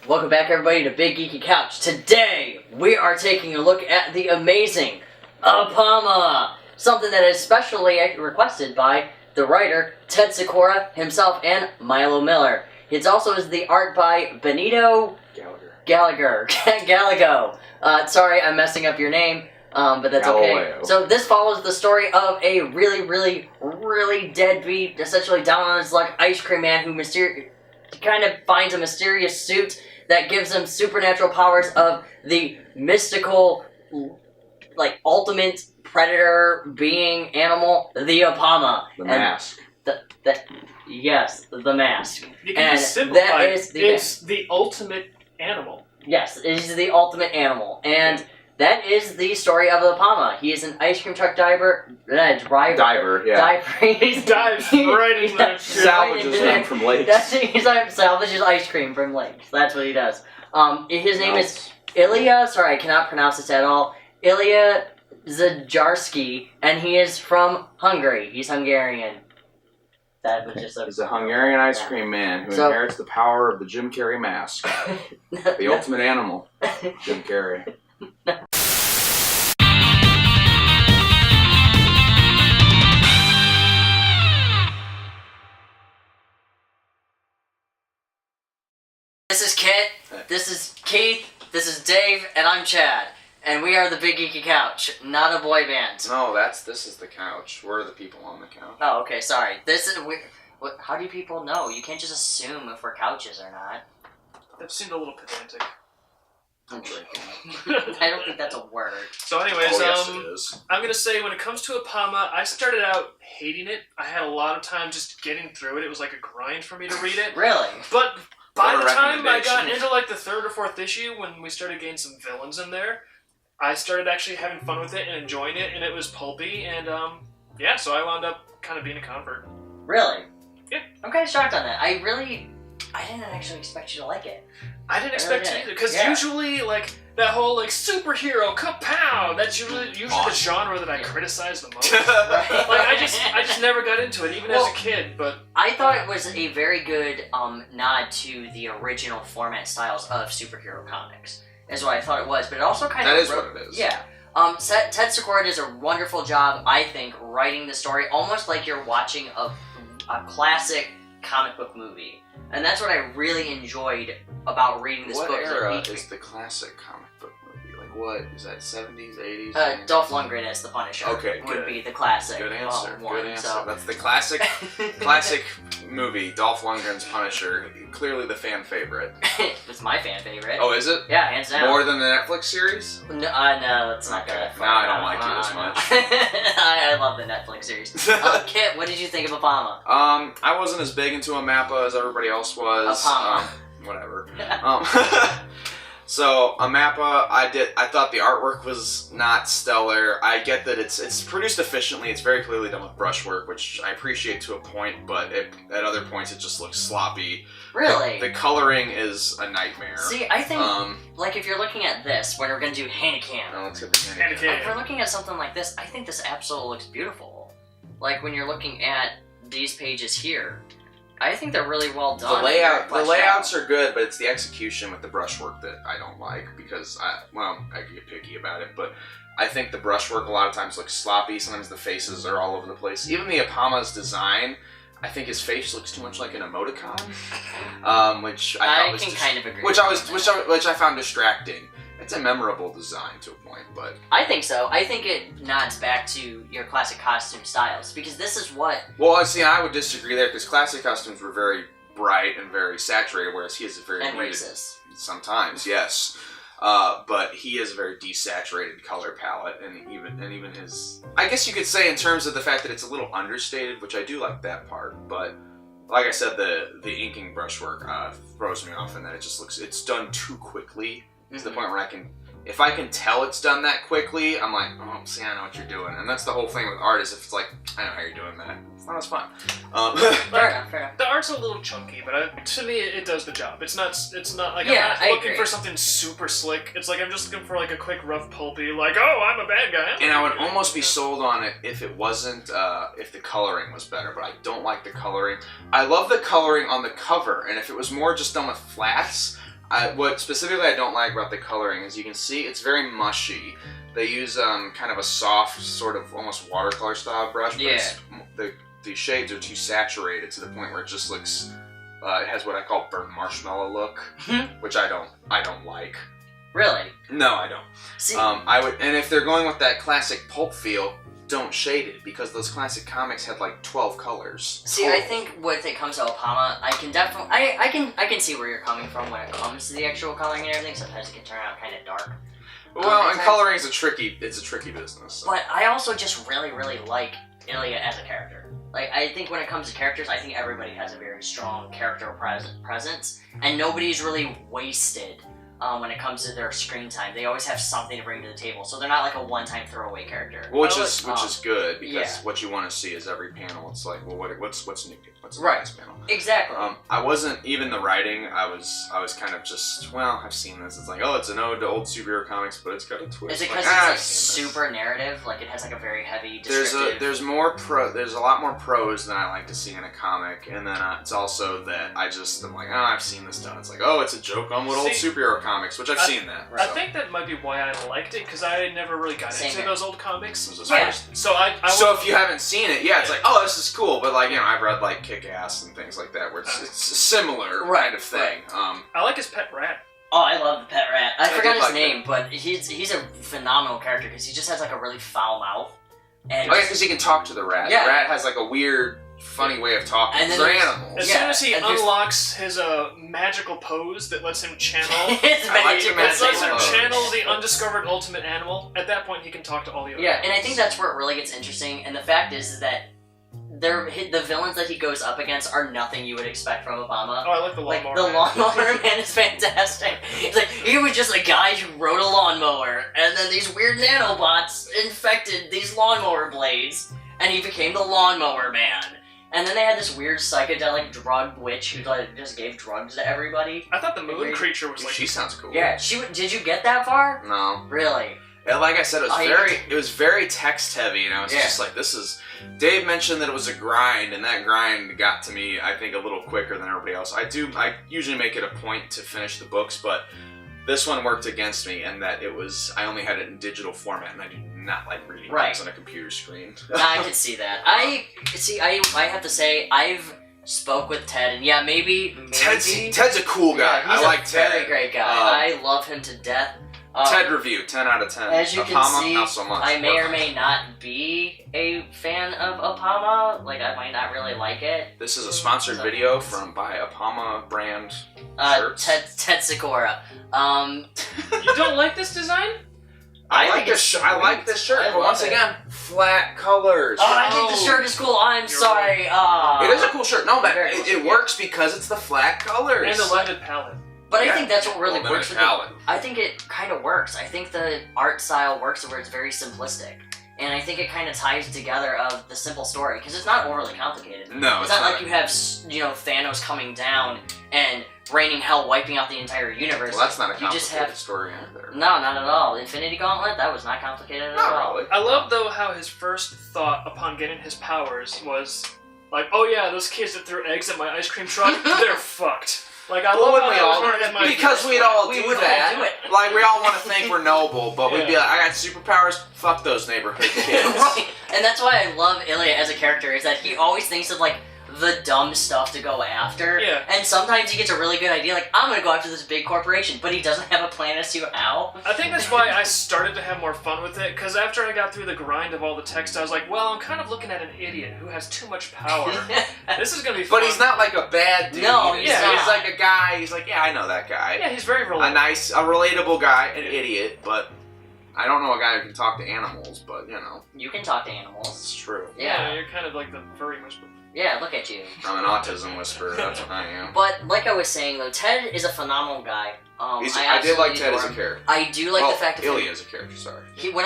Welcome back, everybody, to Big Geeky Couch. Today, we are taking a look at the amazing Apama, something that is specially requested by the writer Ted Sikora himself and Milo Miller. It also is the art by Benito Gallagher. Sorry, I'm messing up your name, but that's okay. So this follows the story of a really deadbeat, essentially down on his luck ice cream man who kind of finds a mysterious suit that gives him supernatural powers of the mystical, ultimate predator being animal, the Apama. The mask. Yes, the mask. You can just simplify it. It's the ultimate animal. Yes, it is the ultimate animal. And that is the story of the Apama. He is an ice cream truck driver. He dives right in there. Salvages them from lakes. He salvages ice cream from lakes. That's what he does. His name is Ilya. Sorry, I cannot pronounce this at all. Ilya Zajarski, and he is from Hungary. He's Hungarian. That was just He's a Hungarian ice cream man who inherits the power of the Jim Carrey mask. The ultimate animal, Jim Carrey. This is Kit, this is Keith, this is Dave, and I'm Chad. And we are the Big Geeky Couch, not a boy band. No, this is the couch. We're the people on the couch. Oh, okay, sorry. How do people know? You can't just assume if we're couches or not. That seemed a little pedantic. I don't think that's a word. So anyways, yes, it is. I'm going to say when it comes to Apama, I started out hating it. I had a lot of time just getting through it. It was like a grind for me to read it. Really? But by the time I got into the third or fourth issue, when we started getting some villains in there, I started actually having fun with it and enjoying it, and it was pulpy, and so I wound up kind of being a convert. Really? Yeah. I'm kind of shocked on that. I didn't actually expect you to like it. I didn't expect to either, because usually, that whole, superhero, kapow, that's usually the genre that I criticize the most. I just never got into it, even as a kid, but... I thought it was a very good nod to the original format styles of superhero comics. Is what I thought it was, but it also kind of... That is what it is. Yeah. Ted Sikora does a wonderful job, I think, writing the story, almost like you're watching a classic comic book movie. And that's what I really enjoyed about reading this book. What era is the classic comic book movie? What? Is that 70s, 80s? Dolph Lundgren as the Punisher. Okay, would be the classic. Good answer. Good answer. So. That's the classic movie, Dolph Lundgren's Punisher. Clearly the fan favorite. It's my fan favorite. Oh, is it? Yeah, hands down. More than the Netflix series? No, it's not good. No, I don't like you as much. I love the Netflix series. Kit, what did you think of Apama? I wasn't as big into Apama as everybody else was. Apama. Whatever. So, Apama, I thought the artwork was not stellar. I get that it's produced efficiently, it's very clearly done with brushwork, which I appreciate to a point, but at other points it just looks sloppy. Really? The coloring is a nightmare. See, I think, if you're looking at this, when we're going to do Handycam. Let's get the Handycam. If we're looking at something like this, I think this absolutely looks beautiful. Like, when you're looking at these pages here, I think they're really well done. The layouts are good, but it's the execution with the brushwork that I don't like, because I get picky about it, but I think the brushwork a lot of times looks sloppy. Sometimes the faces are all over the place. Even the Apama's design, I think his face looks too much like an emoticon, which I thought was kind of agree. which I found distracting. It's a memorable design to a point, but... I think so. I think it nods back to your classic costume styles, because this is what... Well, see, I would disagree there, because classic costumes were very bright and very saturated, whereas he is a very... And racist. Sometimes, yes. But he has a very desaturated color palette, and even his... I guess you could say in terms of the fact that it's a little understated, which I do like that part, but... Like I said, the inking brushwork throws me off in that it's done too quickly. To the point where if I can tell it's done that quickly, I'm like, oh, see, I know what you're doing. And that's the whole thing with art, is if it's like, I know how you're doing that. It's not as fun. Fair enough. The art's a little chunky, but to me, it does the job. It's not like, yeah, I'm not looking for something super slick. It's like, I'm just looking for a quick, rough, pulpy, oh, I'm a bad guy. And I would almost be sold on it if it wasn't, if the coloring was better, but I don't like the coloring. I love the coloring on the cover, and if it was more just done with flats, What specifically I don't like about the coloring is you can see it's very mushy. They use kind of a soft, sort of almost watercolor style brush, but the shades are too saturated to the point where it just looks. It has what I call burnt marshmallow look, which I don't like. Really? No, I don't. See, and if they're going with that classic pulp feel, don't shade it because those classic comics had like 12 colors. See, I think when it comes to Apama, I can definitely, I can see where you're coming from when it comes to the actual coloring and everything. Sometimes it can turn out kind of dark. Well, and coloring is a tricky business. But I also just really, really like Ilya as a character. Like, I think when it comes to characters, I think everybody has a very strong character presence, and nobody's really wasted when it comes to their screen time. They always have something to bring to the table, so they're not like a one-time throwaway character. Which is good, because what you want to see is every panel. It's like, well, what's new? What's the next panel? Exactly. I wasn't even the writing. I was kind of just, well, I've seen this. It's like, oh, it's an ode to old superhero comics, but it's got a twist. Is it because it's like super narrative? Like it has like a very heavy descriptive. There's a lot more prose than I like to see in a comic, and then it's also that I'm like, oh, I've seen this done. It's like, oh, it's a joke on what old superhero comics, which I've seen that. I think that might be why I liked it, because I never really got into those old comics. So if you haven't seen it, it's like, oh, this is cool, but like, I've read like Kick-Ass and things like that, where it's a similar kind of thing. I like his pet rat. Oh, I love the pet rat. I forgot his name, but he's a phenomenal character because he just has like a really foul mouth. And because he can talk to the rat. Yeah. The rat has like a weird, funny way of talking. And then they're animals. As soon as he unlocks his magical pose that lets him channel, channel the undiscovered ultimate animal. At that point, he can talk to all the other animals. And I think that's where it really gets interesting. And the fact is that the villains that he goes up against are nothing you would expect from Apama. Oh, I like the lawnmower. The lawnmower man is fantastic. It's like, he was just a guy who rode a lawnmower, and then these weird nanobots infected these lawnmower blades, and he became the lawnmower man. And then they had this weird psychedelic drug witch who like just gave drugs to everybody. I thought the moon creature was like... She sounds cool. Yeah, did you get that far? No. Really? And like I said, it was very text heavy, and I was just like, this is... Dave mentioned that it was a grind, and that grind got to me, I think, a little quicker than everybody else. I usually make it a point to finish the books, but this one worked against me, and that I only had it in digital format, and I do not like reading books on a computer screen. I could see that. I have to say, I've spoke with Ted, and maybe Ted's a cool guy. I like Ted. Very great guy. I love him to death. Ted review, 10 out of 10. As you can see, not so much. I may or may not be a fan of Apama. Like, I might not really like it. This is a sponsored video by Apama brand shirts. Ted Sikora. You don't like this design? I like this shirt, but once again, flat colors. Oh, I think the shirt is cool. I'm sorry. It is a cool shirt. No, but it works because it's the flat colors. And the limited palette. But I think that's what really works with it. I think it kind of works. I think the art style works where it's very simplistic. And I think it kind of ties together of the simple story, because it's not overly complicated. No, it's not like you have, Thanos coming down and raining hell, wiping out the entire universe. Well, that's not a complicated story either. No, not at all. Infinity Gauntlet, that was not complicated at all. Really. I love, though, how his first thought upon getting his powers was like, oh yeah, those kids that threw eggs at my ice cream truck, they're fucked. Like, I love how because we'd all do that. Like, we all want to think we're noble, but we'd be like, I got superpowers, fuck those neighborhood kids. Right, and that's why I love Ilya as a character, is that he always thinks of, like, the dumb stuff to go after. Yeah. And sometimes he gets a really good idea, like, I'm gonna go after this big corporation, but he doesn't have a plan as to how. I think that's why I started to have more fun with it, because after I got through the grind of all the text, I was like, well, I'm kind of looking at an idiot who has too much power. This is gonna be fun. But he's not like a bad dude. No, he's like a guy, he's like, yeah, I know that guy. Yeah, he's very relatable. A relatable guy, an idiot, but I don't know a guy who can talk to animals, but, You can talk to animals. It's true. Yeah, you're kind of like the furry whisperer. Yeah, look at you. I'm an autism whisperer, that's what I am. But, like I was saying, though, Ted is a phenomenal guy. I did like Ted as a character. I do like the fact that Ilya as a character, sorry.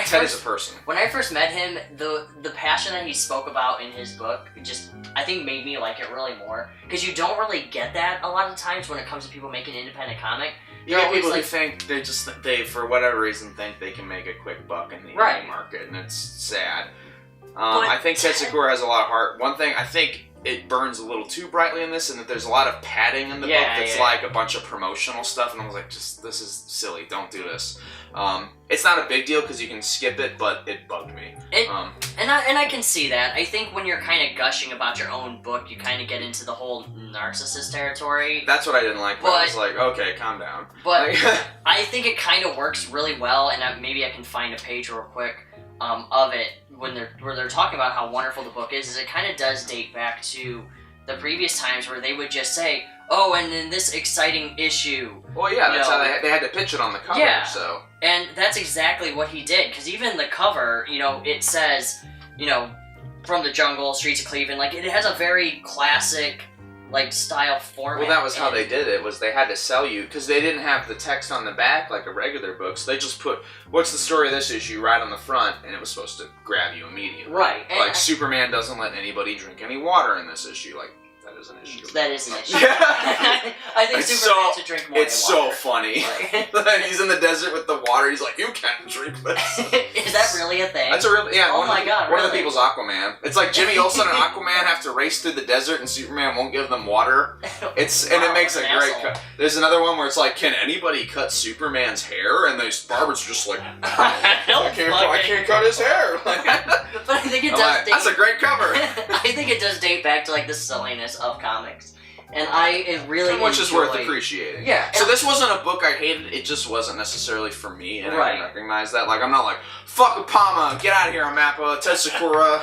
Ted is a person. When I first met him, the passion that he spoke about in his book just, I think, made me like it really more. Because you don't really get that a lot of times when it comes to people making independent comic. You get people who think they for whatever reason think they can make a quick buck in the indie market, and it's sad. I think Ted Sikora has a lot of heart. One thing, I think it burns a little too brightly in this, and that there's a lot of padding in the book that's like a bunch of promotional stuff, and I was like, just, this is silly, don't do this. It's not a big deal because you can skip it, but it bugged me. And I can see that. I think when you're kind of gushing about your own book, you kind of get into the whole narcissist territory. That's what I didn't like, but I was like, okay, calm down. But I think it kind of works really well, and maybe I can find a page real quick of it where they're talking about how wonderful the book is it kind of does date back to the previous times where they would just say, oh, and in this exciting issue. Well, yeah, that's how they had to pitch it on the cover, so. And that's exactly what he did, because even the cover, it says, from the jungle, streets of Cleveland, like, it has a very classic, like, style format. Well, that was how they did it, was they had to sell you, because they didn't have the text on the back like a regular book, so they just put, what's the story of this issue, right on the front, and it was supposed to grab you immediately. Right. Like, Superman doesn't let anybody drink any water in this issue, like, that is an issue. That is an issue. Yeah. I think Superman should drink more It's water. so funny. He's in the desert with the water, he's like, you can't drink this. Is that really a thing? That's a real, yeah. Oh my god, One of the people's Aquaman. It's like Jimmy Olsen and Aquaman have to race through the desert and Superman won't give them water. And it makes a great cut. There's another one where it's like, can anybody cut Superman's hair? And these barbers just like, I can't cut his hair. But I think it does that's a great cover. I think it does date back to like the silliness of comics. And I really which is worth appreciating. Yeah. So this wasn't a book I hated, it just wasn't necessarily for me, and I recognize that. Like, I'm not like, fuck Apama, get out of here, Apama, Ted Sakura,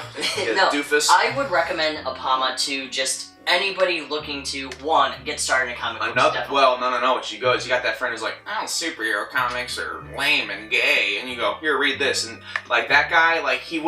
doofus. I would recommend Apama to just anybody looking to, one, get started in comic books. Well, no. What you go is you got that friend who's like, oh, superhero comics are lame and gay, and you go, here, read this, and like that guy, like he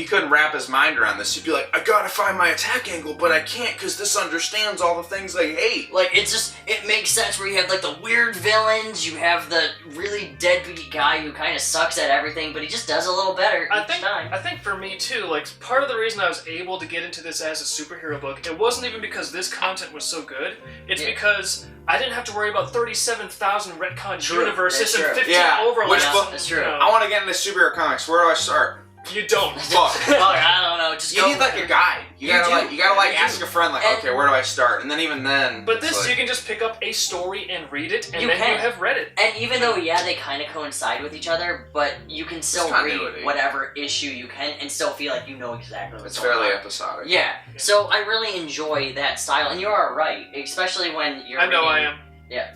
couldn't wrap his mind around this. He'd be like, I gotta find my attack angle, but I can't because this understands all the things I hate. Like it makes sense where you have like the weird villains, you have the really deadbeat guy who kind of sucks at everything, but he just does a little better each time. I think for me too, like part of the reason I was able to get into this as a superhero book, it wasn't even because this content was so good. It's because I didn't have to worry about 37,000 retcon universes and 15 overlaps. Which book? That's true. I want to get into superhero comics. Where do I start? You don't. Fuck. I don't know. Just you need like a guide. You gotta ask a friend like, okay, where do I start? And then even then. But this, you can just pick up a story and read it, and then you have read it. And even though they kind of coincide with each other, but you can still read whatever issue you can and still feel like you know exactly what's going on. It's fairly episodic. Yeah. So I really enjoy that style, and you are right, especially when you're. I know I am. Yeah.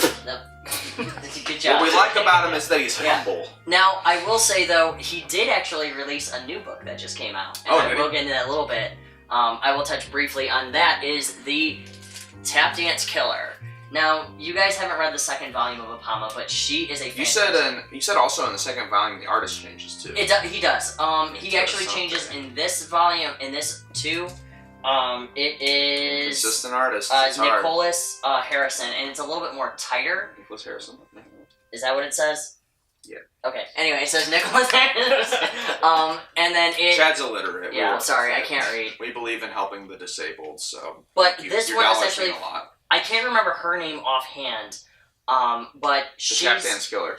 Good job. What we like about him is that he's humble. Now, I will say, though, he did actually release a new book that just came out. And I will get into that a little bit. I will touch briefly on that, is the Tap Dance Killer. Now, you guys haven't read the second volume of Apama, but she is a fantastic... You said also in the second volume the artist changes, too. He does. He actually changes in this volume, in this, too. It is... Consistent artist. Nicholas Harrison, and it's a little bit more tighter. Nicholas Harrison. Is that what it says? Yeah. Okay. Anyway, it says Nicholas Harrison. And then it... Chad's illiterate. Yeah, I'm sorry, I can't read. We believe in helping the disabled, so... But this one essentially... I can't remember her name offhand, but she's... The Tap Dance Killer.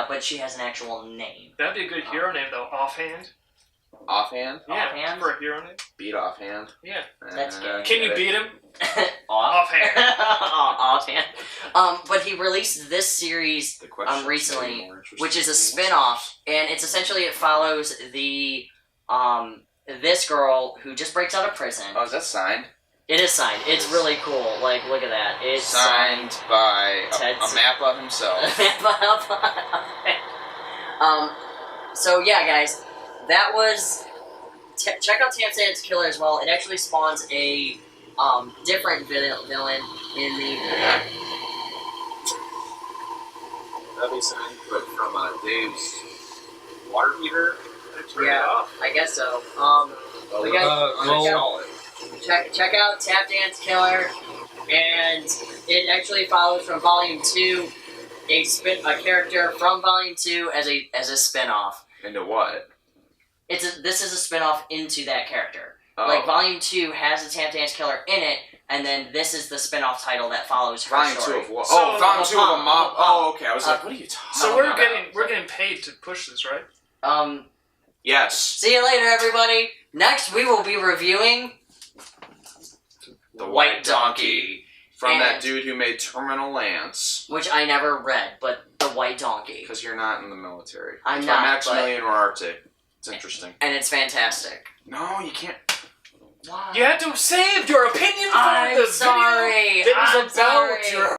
But she has an actual name. That'd be a good hero name, though. Offhand. Offhand? Yeah, offhand? For a hero name. Beat offhand. Yeah. That's good. Can you beat him? Offhand. Offhand. But he released this series recently, which is a spin-off, and it's essentially, it follows the, this girl who just breaks out of prison. Oh, is that signed? It is signed. It's really cool. Like, look at that. It's signed by Apama himself. So yeah, guys, that was... check out Tap Dance Killer as well. It actually spawns a different villain in the... That'd be some input from Dave's water heater. Yeah, I guess so. Check out Tap Dance Killer, and it actually follows from Volume 2, a character from Volume 2 as a spin-off. Into what? This is a spin-off into that character. Oh. Like, Volume 2 has a Tap Dance Killer in it, and then this is the spin-off title that follows her Volume story. 2 of what? Oh, Volume 2 of a mob. Oh, okay. I was like, what are you talking about? So we're getting paid to push this, right? Yes. See you later, everybody. Next, we will be reviewing The White Donkey. From that dude who made Terminal Lance. Which I never read, but The White Donkey. Because you're not in the military. I'm it's not, by Maximilian Huarte. It's interesting. And it's fantastic. No, you can't. Why? You had to save your opinion for I'm the sorry. video that was I'm about sorry. your